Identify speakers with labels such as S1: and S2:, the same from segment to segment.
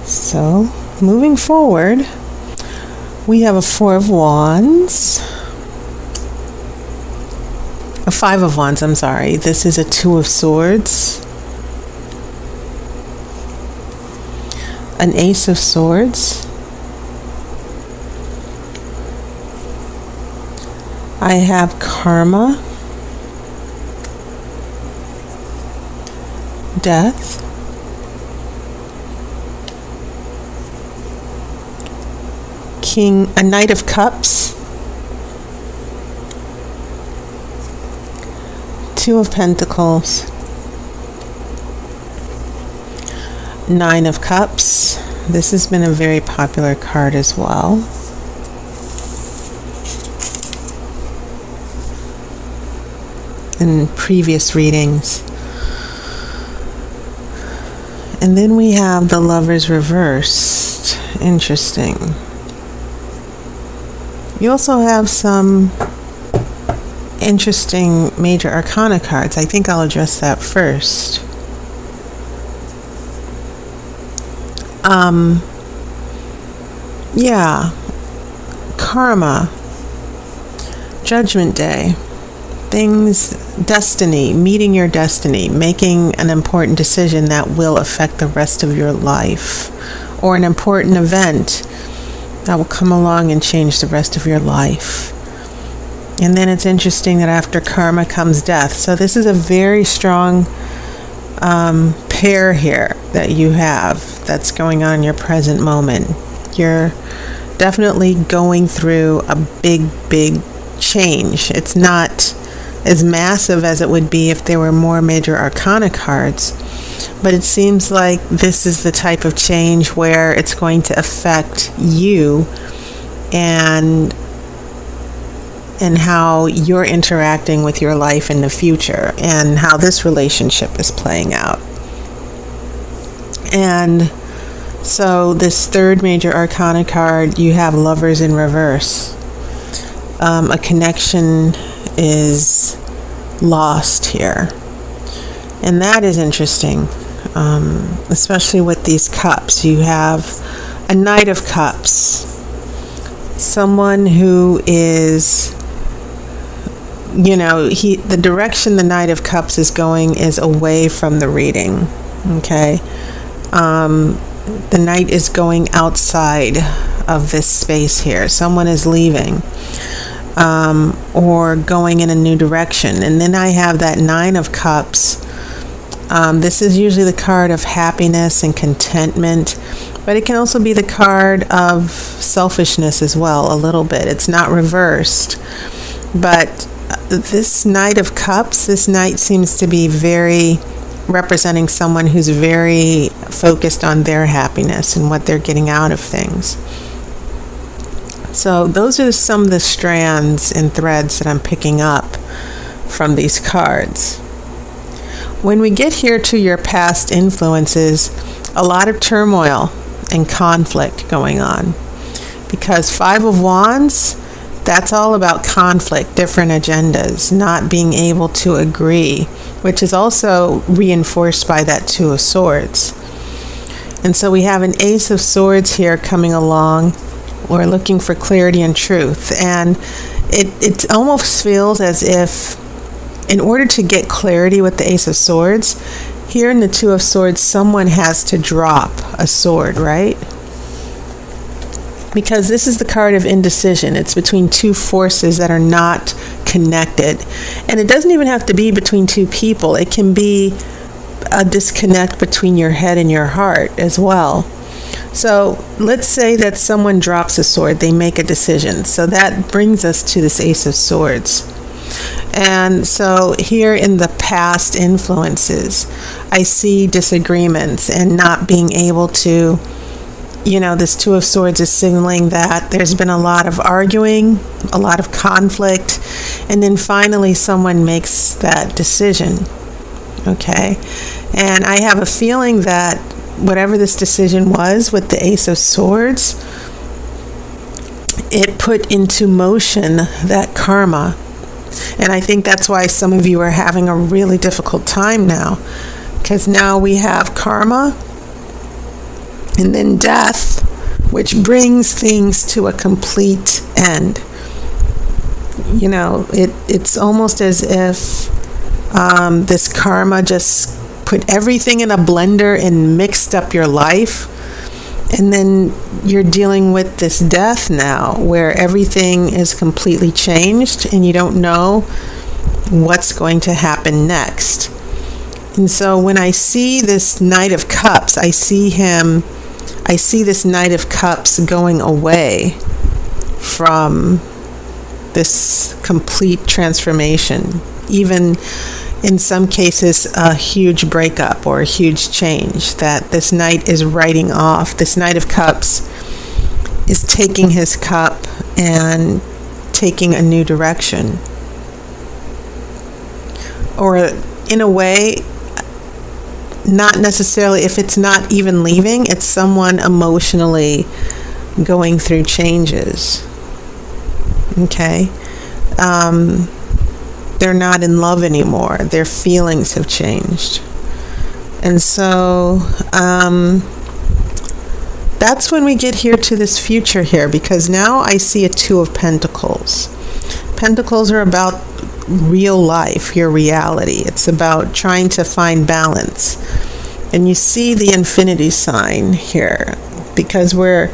S1: So, moving forward, we have a Four of Wands. A Five of Wands, I'm sorry. This is a Two of Swords. An Ace of Swords. I have Karma. Death. A Knight of Cups. Two of Pentacles. Nine of Cups. This has been a very popular card as well. In previous readings. And then we have the Lovers reversed. Interesting. You also have some interesting major arcana cards. I think I'll address that first. Yeah. Karma. Judgment Day. Things, destiny, meeting your destiny, making an important decision that will affect the rest of your life, or an important event that will come along and change the rest of your life. And then it's interesting that after karma comes death. So this is a very strong pair here that you have that's going on in your present moment. You're definitely going through a big change. It's not as massive as it would be if there were more major arcana cards, but it seems like this is the type of change where it's going to affect you and how you're interacting with your life in the future and how this relationship is playing out. And so this third major arcana card, you have Lovers in reverse. A connection is lost here, and that is interesting, especially with these cups. You have a Knight of Cups, someone who is, the direction the Knight of Cups is going is away from the reading. Okay, the Knight is going outside of this space here. Someone is leaving. Or going in a new direction. And then I have that Nine of Cups. This is usually the card of happiness and contentment, but it can also be the card of selfishness as well, a little bit. It's not reversed. But this Knight of Cups, this Knight seems to be very representing someone who's very focused on their happiness and what they're getting out of things. So those are some of the strands and threads that I'm picking up from these cards. When we get here to your past influences, a lot of turmoil and conflict going on. Because Five of Wands, that's all about conflict, different agendas, not being able to agree, which is also reinforced by that Two of Swords. And so we have an Ace of Swords here coming along. We're looking for clarity and truth. And it almost feels as if in order to get clarity with the Ace of Swords, here in the Two of Swords, someone has to drop a sword, right? Because this is the card of indecision. It's between two forces that are not connected. And it doesn't even have to be between two people. It can be a disconnect between your head and your heart as well. So let's say that someone drops a sword, they make a decision. So that brings us to this Ace of Swords. And so here in the past influences, I see disagreements and not being able to, this Two of Swords is signaling that there's been a lot of arguing, a lot of conflict, and then finally someone makes that decision. Okay? And I have a feeling that whatever this decision was with the Ace of Swords, it put into motion that karma. And I think that's why some of you are having a really difficult time now. Because now we have karma And then death, which brings things to a complete end. You know, it's almost as if this karma just put everything in a blender and mixed up your life. And then you're dealing with this death now where everything is completely changed and you don't know what's going to happen next. And so when I see this Knight of Cups, I see this Knight of Cups going away from this complete transformation. Even in some cases, a huge breakup or a huge change that this Knight is writing off. This Knight of Cups is taking his cup and taking a new direction. Or in a way, not necessarily, if it's not even leaving, it's someone emotionally going through changes. Okay? They're not in love anymore. Their feelings have changed. And so that's when we get here to this future here, because now I see a Two of Pentacles. Pentacles are about real life, your reality. It's about trying to find balance. And you see the infinity sign here, because we're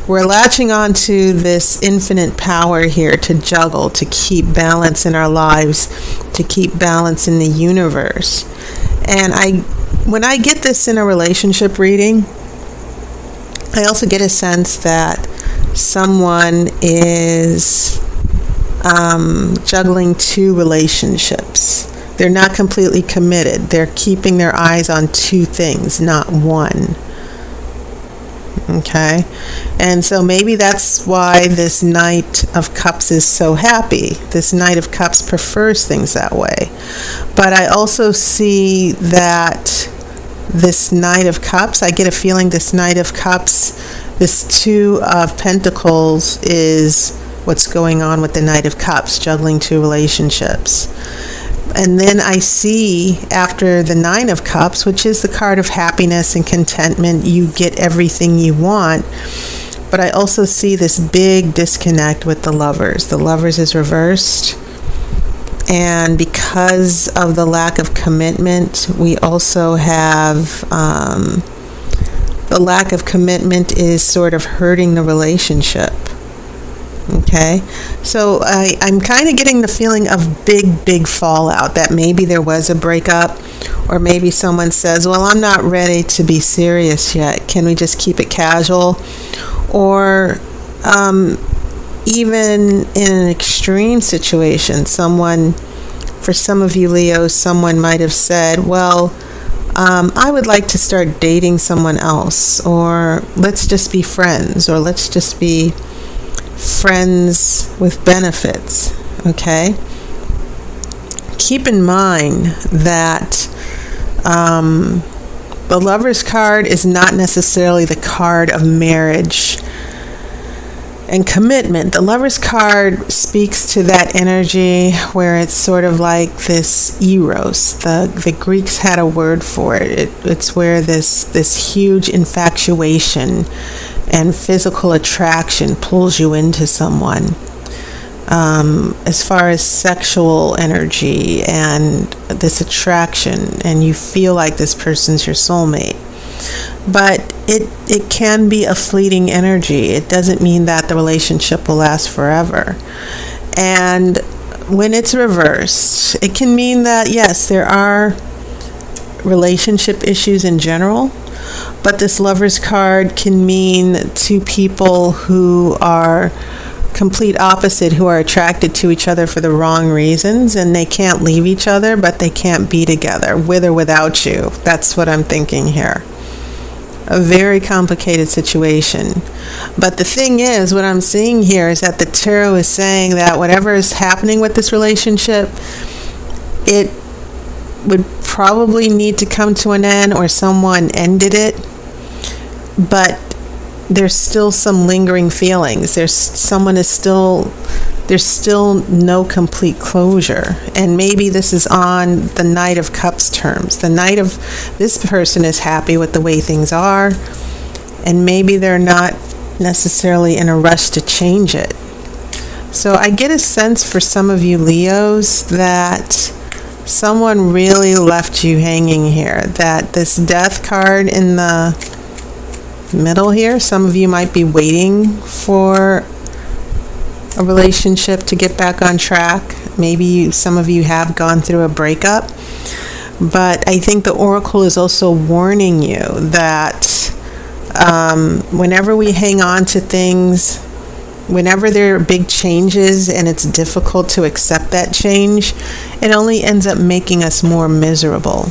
S1: latching on to this infinite power here to juggle, to keep balance in our lives, to keep balance in the universe. And when I get this in a relationship reading, I also get a sense that someone is juggling two relationships. They're not completely committed. They're keeping their eyes on two things, not one. Okay? And so maybe that's why this Knight of Cups is so happy. This Knight of Cups prefers things that way. But I also see that this Knight of Cups, I get a feeling this Knight of Cups, this Two of Pentacles is what's going on with the Knight of Cups, juggling two relationships. And then I see after the Nine of Cups, which is the card of happiness and contentment, you get everything you want. But I also see this big disconnect with the Lovers. The Lovers is reversed. And because of the lack of commitment, we also have the lack of commitment is sort of hurting the relationship. Okay, so I'm kind of getting the feeling of big fallout, that maybe there was a breakup, or maybe someone says, well, I'm not ready to be serious yet. Can we just keep it casual? Or even in an extreme situation, for some of you Leos, someone might have said, well, I would like to start dating someone else, or let's just be friends, or let's just be friends with benefits. Okay? Keep in mind that the Lover's card is not necessarily the card of marriage and commitment. The Lover's card speaks to that energy where it's sort of like this eros. The Greeks had a word for it. It's where this huge infatuation and physical attraction pulls you into someone. As far as sexual energy and this attraction, and you feel like this person's your soulmate. But it can be a fleeting energy. It doesn't mean that the relationship will last forever. And when it's reversed, it can mean that, yes, there are relationship issues in general, but this Lover's card can mean two people who are complete opposite, who are attracted to each other for the wrong reasons, and they can't leave each other, but they can't be together, with or without you. That's what I'm thinking here. A very complicated situation. But the thing is, what I'm seeing here is that the tarot is saying that whatever is happening with this relationship, it would probably need to come to an end, or someone ended it, but there's still some lingering feelings. There's still no complete closure. And maybe this is on the Knight of Cups terms. This person is happy with the way things are, and maybe they're not necessarily in a rush to change it. So I get a sense for some of you Leos that someone really left you hanging here, that this death card in the middle here, some of you might be waiting for a relationship to get back on track. Maybe some of you have gone through a breakup. But I think the Oracle is also warning you that whenever we hang on to things, whenever there are big changes and it's difficult to accept that change, it only ends up making us more miserable.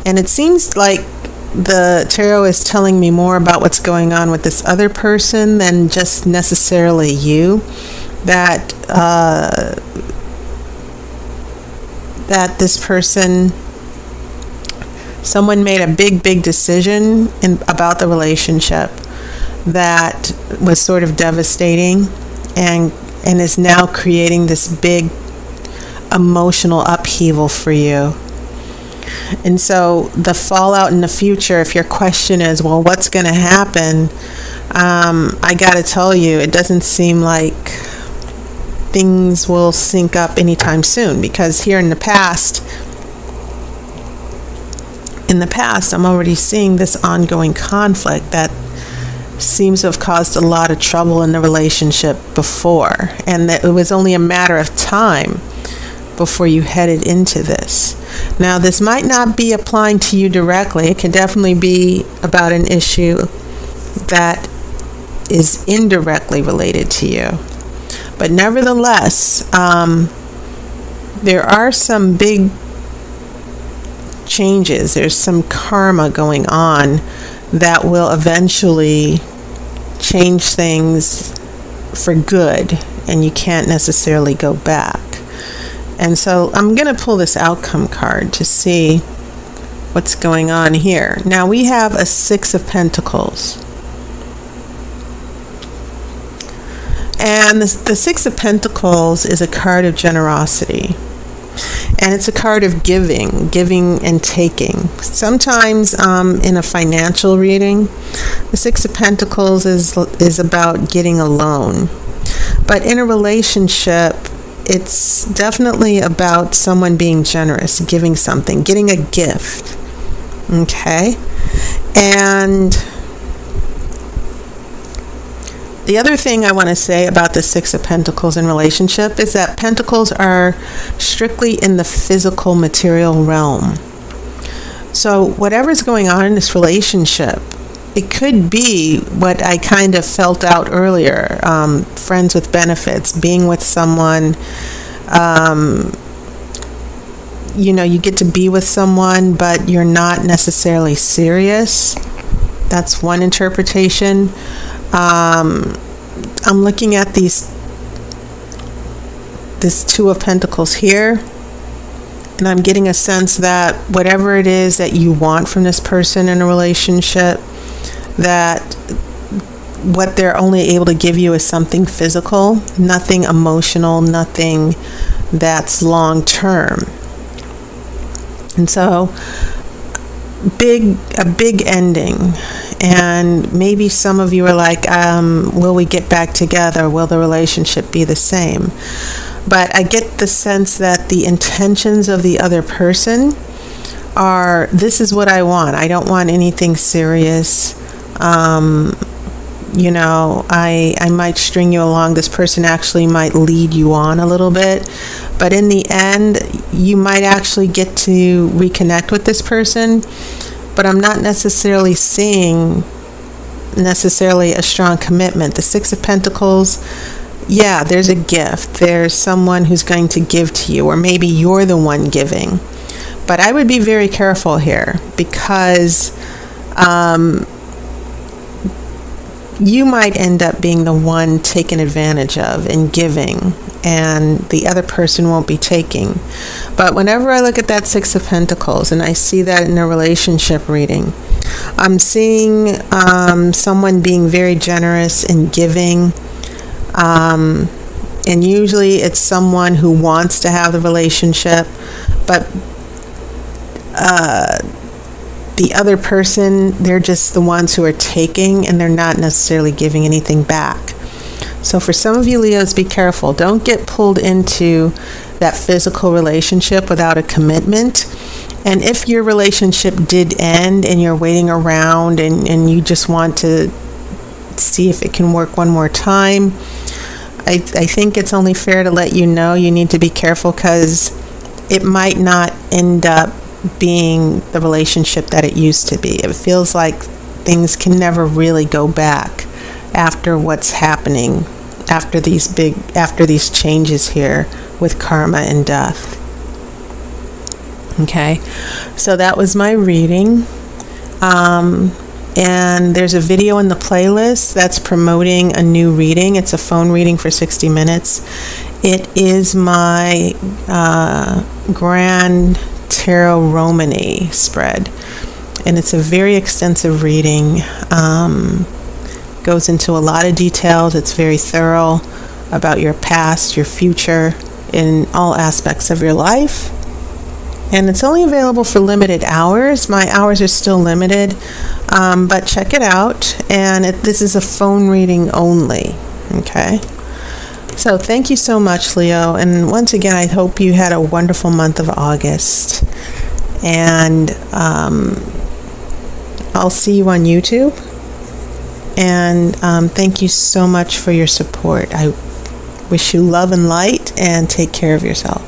S1: And it seems like the tarot is telling me more about what's going on with this other person than just necessarily you. That this person, someone made a big decision about the relationship that was sort of devastating and is now creating this big emotional upheaval for you. And so the fallout in the future, if your question is, well, what's going to happen? I got to tell you, it doesn't seem like things will sync up anytime soon, because here in the past, I'm already seeing this ongoing conflict that seems to have caused a lot of trouble in the relationship before, and that it was only a matter of time before you headed into this. Now, this might not be applying to you directly. It can definitely be about an issue that is indirectly related to you. But nevertheless, there are some big changes. There's some karma going on that will eventually change things for good, and you can't necessarily go back. And so I'm going to pull this outcome card to see what's going on here. Now we have a Six of Pentacles. And the Six of Pentacles is a card of generosity. And it's a card of giving and taking. Sometimes in a financial reading, the Six of Pentacles is about getting a loan. But in a relationship, it's definitely about someone being generous, giving something, getting a gift. Okay? And the other thing I want to say about the Six of Pentacles in relationship is that Pentacles are strictly in the physical material realm. So whatever's going on in this relationship, it could be what I kind of felt out earlier, friends with benefits, being with someone, you get to be with someone, but you're not necessarily serious. That's one interpretation. I'm looking at this Two of Pentacles here, and I'm getting a sense that whatever it is that you want from this person in a relationship, that what they're only able to give you is something physical, nothing emotional, nothing that's long term. And so a big ending. And maybe some of you are like, will we get back together? Will the relationship be the same? But I get the sense that the intentions of the other person are, this is what I want. I don't want anything serious. I might string you along. This person actually might lead you on a little bit. But in the end, you might actually get to reconnect with this person. But I'm not necessarily seeing a strong commitment. The Six of Pentacles, yeah, there's a gift. There's someone who's going to give to you, or maybe you're the one giving. But I would be very careful here, because you might end up being the one taken advantage of and giving, and the other person won't be taking. But whenever I look at that Six of Pentacles and I see that in a relationship reading, I'm seeing someone being very generous and giving, and usually it's someone who wants to have the relationship, but the other person, they're just the ones who are taking, and they're not necessarily giving anything back. So for some of you Leos, be careful. Don't get pulled into that physical relationship without a commitment. And if your relationship did end and you're waiting around and you just want to see if it can work one more time, I think it's only fair to let you know you need to be careful, because it might not end up being the relationship that it used to be. It feels like things can never really go back after what's happening, after these changes here with karma and death. Okay, so that was my reading. And there's a video in the playlist that's promoting a new reading. It's a phone reading for 60 minutes. It is my Grand Tarot Romany spread. And it's a very extensive reading. Goes into a lot of details. It's very thorough about your past, your future, in all aspects of your life. And it's only available for limited hours. My hours are still limited, but check it out. And this is a phone reading only, okay? So thank you so much, Leo. And once again, I hope you had a wonderful month of August. And I'll see you on YouTube. And thank you so much for your support. I wish you love and light, and take care of yourself.